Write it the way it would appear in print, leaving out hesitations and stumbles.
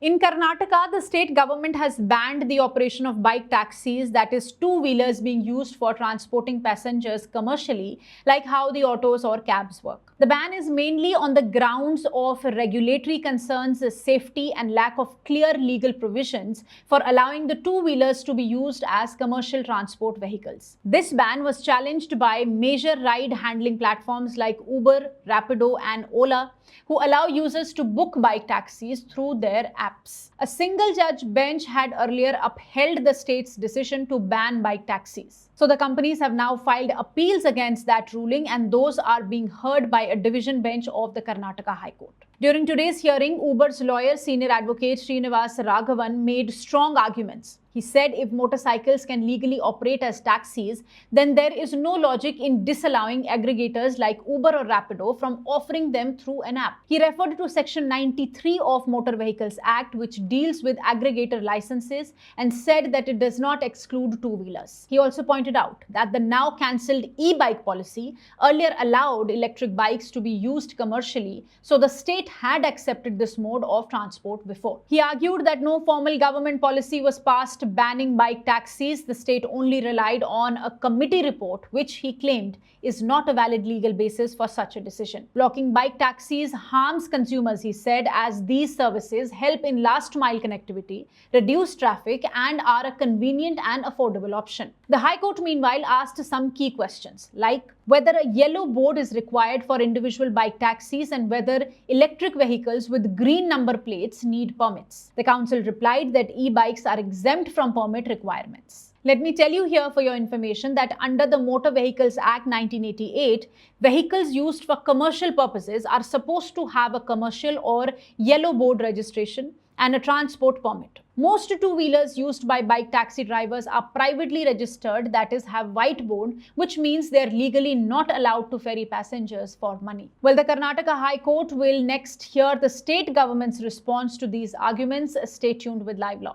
In Karnataka, the state government has banned the operation of bike taxis, that is, two-wheelers being used for transporting passengers commercially, like how the autos or cabs work. The ban is mainly on the grounds of regulatory concerns, safety, and lack of clear legal provisions for allowing the two-wheelers to be used as commercial transport vehicles. This ban was challenged by major ride-handling platforms like Uber, Rapido, and Ola, who allow users to book bike taxis through their apps. A single judge bench had earlier upheld the state's decision to ban bike taxis. So the companies have now filed appeals against that ruling, and those are being heard by a division bench of the Karnataka High Court. During today's hearing, Uber's lawyer, senior advocate Srinivas Raghavan, made strong arguments. He said if motorcycles can legally operate as taxis, then there is no logic in disallowing aggregators like Uber or Rapido from offering them through an app. He referred to Section 93 of Motor Vehicles Act, which deals with aggregator licenses, and said that it does not exclude two-wheelers. He also pointed out that the now cancelled e-bike policy earlier allowed electric bikes to be used commercially, so the state had accepted this mode of transport before. He argued that no formal government policy was passed banning bike taxis. The state only relied on a committee report, which he claimed is not a valid legal basis for such a decision. Blocking bike taxis harms consumers, he said, as these services help in last-mile connectivity, reduce traffic, and are a convenient and affordable option. The High Court, meanwhile, asked some key questions, like whether a yellow board is required for individual bike taxis and whether electric vehicles with green number plates need permits. The council replied that e-bikes are exempt from permit requirements. Let me tell you here for your information that under the Motor Vehicles Act 1988, vehicles used for commercial purposes are supposed to have a commercial or yellow board registration and a transport permit. Most two-wheelers used by bike taxi drivers are privately registered, that is, have white board, which means they are legally not allowed to ferry passengers for money. Well, the Karnataka High Court will next hear the state government's response to these arguments. Stay tuned with LiveLaw.